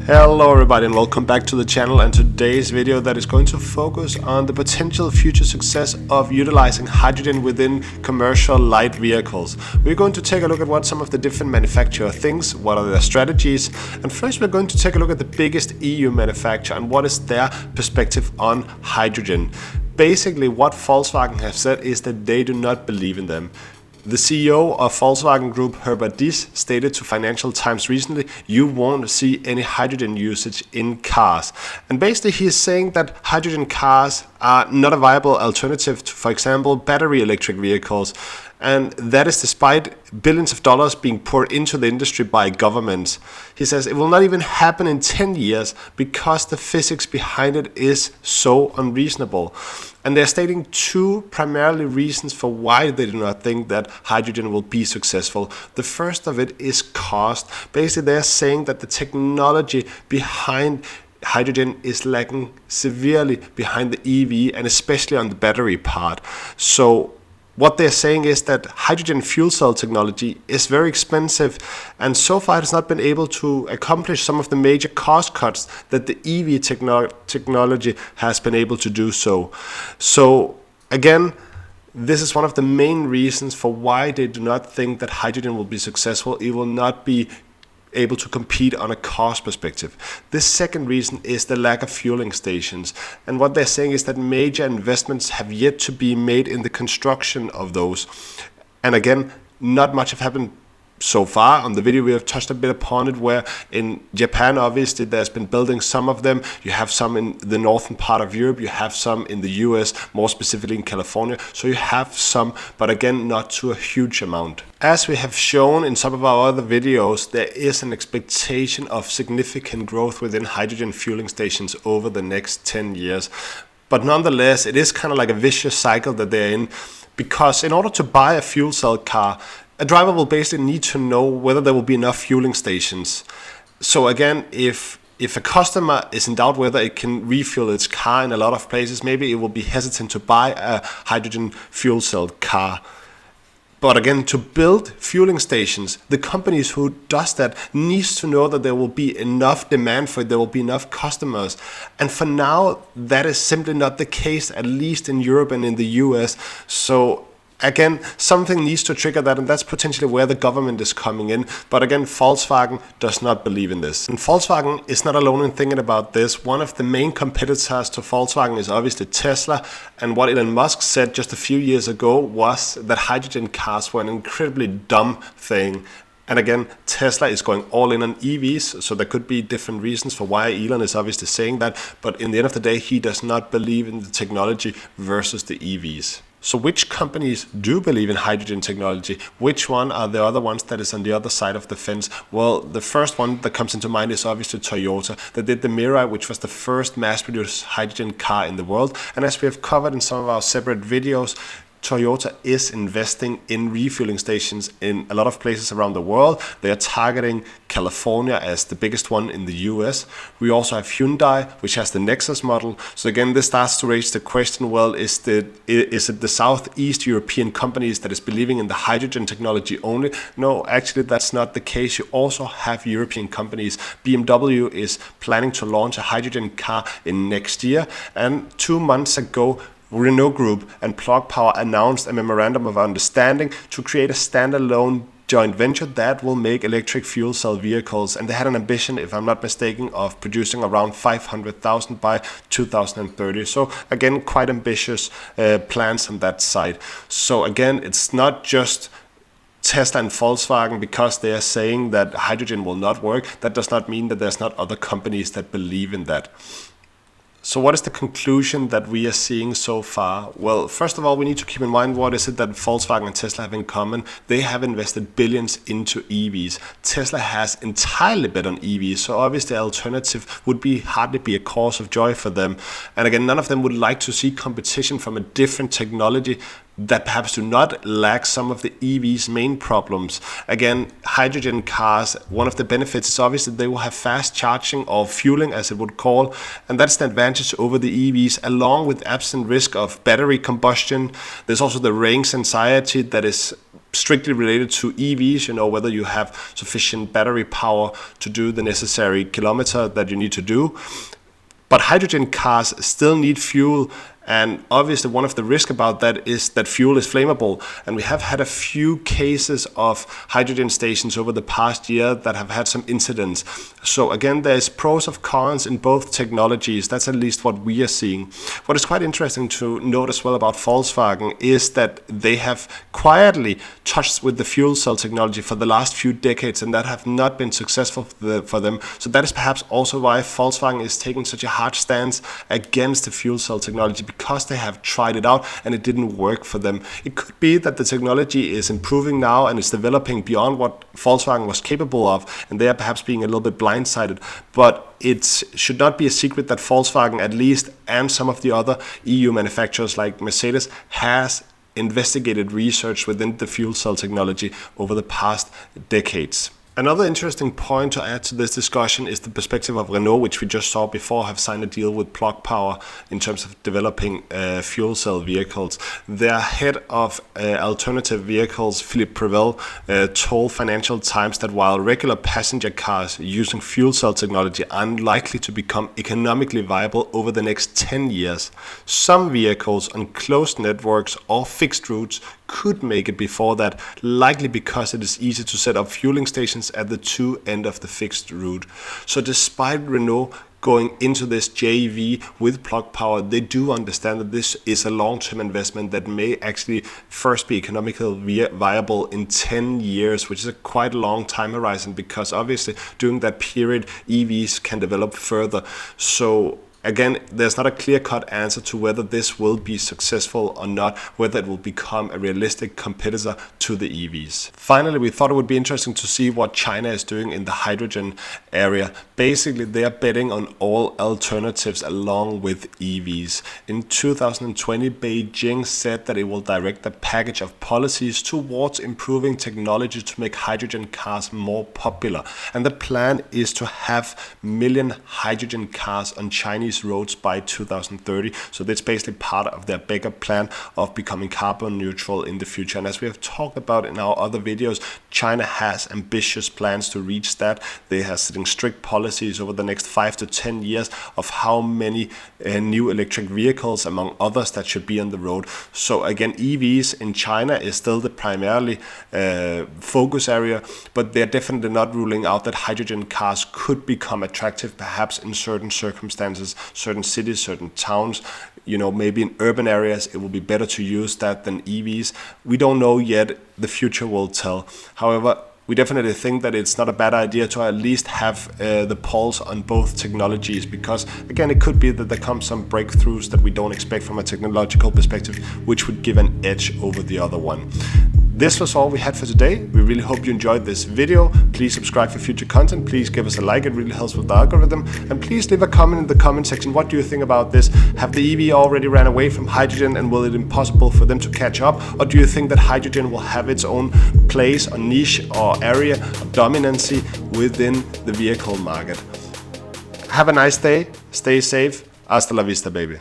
Hello everybody and welcome back to the channel, and today's video that is going to focus on the potential future success of utilizing hydrogen within commercial light vehicles. We're going to take a look at what some of the different manufacturer thinks, what are their strategies, and first we're going to take a look at the biggest EU manufacturer and what is their perspective on hydrogen. Basically what Volkswagen have said is that they do not believe in them. The CEO of Volkswagen Group, Herbert Diess, stated to Financial Times recently, you won't see any hydrogen usage in cars. And basically he is saying that hydrogen cars are not a viable alternative to, for example, battery electric vehicles. And that is despite billions of dollars being poured into the industry by governments. He says it will not even happen in 10 years because the physics behind it is so unreasonable. And they're stating two primarily reasons for why they do not think that hydrogen will be successful. The first of it is cost. Basically, they're saying that the technology behind hydrogen is lagging severely behind the EV and especially on the battery part. So what they're saying is that hydrogen fuel cell technology is very expensive, and so far it has not been able to accomplish some of the major cost cuts that the EV technology has been able to do so. So again, this is one of the main reasons for why they do not think that hydrogen will be successful. It will not be able to compete on a cost perspective. The second reason is the lack of fueling stations, and what they're saying is that major investments have yet to be made in the construction of those. And again, not much have happened so far. On the video we have touched a bit upon it, where in Japan obviously there's been building some of them. You have some in the northern part of Europe, you have some in the US, more specifically in California. So you have some, but again not to a huge amount. As we have shown in some of our other videos, there is an expectation of significant growth within hydrogen fueling stations over the next 10 years. But nonetheless, it is kind of like a vicious cycle that they're in, because in order to buy a fuel cell car, a driver will basically need to know whether there will be enough fueling stations. So again, if a customer is in doubt whether it can refuel its car in a lot of places, maybe it will be hesitant to buy a hydrogen fuel cell car. But again, to build fueling stations, the companies who does that needs to know that there will be enough demand for it, there will be enough customers. And for now, that is simply not the case, at least in Europe and in the US. So again, something needs to trigger that, and that's potentially where the government is coming in. But again, Volkswagen does not believe in this. And Volkswagen is not alone in thinking about this. One of the main competitors to Volkswagen is obviously Tesla. And what Elon Musk said just a few years ago was that hydrogen cars were an incredibly dumb thing. And again, Tesla is going all in on EVs, so there could be different reasons for why Elon is obviously saying that. But in the end of the day, he does not believe in the technology versus the EVs. So which companies do believe in hydrogen technology? Which one are the other ones that is on the other side of the fence? Well, the first one that comes into mind is obviously Toyota. They did the Mirai, which was the first mass-produced hydrogen car in the world. And as we have covered in some of our separate videos, Toyota is investing in refueling stations in a lot of places around the world. They are targeting California as the biggest one in the US. We also have Hyundai, which has the Nexus model. So again, this starts to raise the question, well, is it the Southeast European companies that is believing in the hydrogen technology only? No, actually that's not the case. You also have European companies. BMW is planning to launch a hydrogen car in next year. And 2 months ago, Renault Group and Plug Power announced a memorandum of understanding to create a standalone joint venture that will make electric fuel cell vehicles. And they had an ambition, if I'm not mistaken, of producing around 500,000 by 2030. So again, quite ambitious plans on that side. So again, it's not just Tesla and Volkswagen because they are saying that hydrogen will not work. That does not mean that there's not other companies that believe in that. So what is the conclusion that we are seeing so far? Well, first of all, we need to keep in mind what is it that Volkswagen and Tesla have in common. They have invested billions into EVs. Tesla has entirely bet on EVs, so obviously the alternative would hardly be a cause of joy for them. And again, none of them would like to see competition from a different technology that perhaps do not lack some of the EV's main problems. Again, hydrogen cars, one of the benefits is obviously they will have fast charging or fueling as it would call, and that's the advantage over the EVs, along with absent risk of battery combustion. There's also the range anxiety that is strictly related to EVs, whether you have sufficient battery power to do the necessary kilometer that you need to do. But hydrogen cars still need fuel, and obviously one of the risks about that is that fuel is flammable. And we have had a few cases of hydrogen stations over the past year that have had some incidents. So again, there's pros and cons in both technologies. That's at least what we are seeing. What is quite interesting to note as well about Volkswagen is that they have quietly touched with the fuel cell technology for the last few decades, and that have not been successful for them. So that is perhaps also why Volkswagen is taking such a hard stance against the fuel cell technology, because they have tried it out and it didn't work for them. It could be that the technology is improving now and is developing beyond what Volkswagen was capable of, and they are perhaps being a little bit blindsided. But it should not be a secret that Volkswagen, at least, and some of the other EU manufacturers like Mercedes, has investigated research within the fuel cell technology over the past decades. Another interesting point to add to this discussion is the perspective of Renault, which we just saw before have signed a deal with Plug Power in terms of developing fuel cell vehicles. Their head of alternative vehicles, Philippe Prevel, told Financial Times that while regular passenger cars using fuel cell technology are unlikely to become economically viable over the next 10 years, some vehicles on closed networks or fixed routes could make it before that, likely because it is easy to set up fueling stations at the two ends of the fixed route. So despite Renault going into this JV with Plug Power, they do understand that this is a long-term investment that may actually first be economically viable in 10 years, which is a quite long time horizon, because obviously during that period EVs can develop further. So again, there's not a clear-cut answer to whether this will be successful or not, whether it will become a realistic competitor to the EVs. Finally, we thought it would be interesting to see what China is doing in the hydrogen area. Basically, they are betting on all alternatives along with EVs. In 2020, Beijing said that it will direct a package of policies towards improving technology to make hydrogen cars more popular. And the plan is to have 1 million hydrogen cars on Chinese roads by 2030. So that's basically part of their bigger plan of becoming carbon neutral in the future. And as we have talked about in our other videos, China has ambitious plans to reach that. They are setting strict policies over the next 5 to 10 years of how many new electric vehicles, among others, that should be on the road. So again, EVs in China is still the primarily focus area, but they're definitely not ruling out that hydrogen cars could become attractive, perhaps in certain circumstances, certain cities, certain towns. Maybe in urban areas it will be better to use that than EVs. We don't know yet. The future will tell. However, we definitely think that it's not a bad idea to at least have the pulse on both technologies, because again, it could be that there come some breakthroughs that we don't expect from a technological perspective, which would give an edge over the other one. This was all we had for today. We really hope you enjoyed this video. Please subscribe for future content. Please give us a like. It really helps with the algorithm. And please leave a comment in the comment section. What do you think about this? Have the EV already ran away from hydrogen, and will it be impossible for them to catch up? Or do you think that hydrogen will have its own place or niche or area of dominancy within the vehicle market? Have a nice day. Stay safe. Hasta la vista, baby.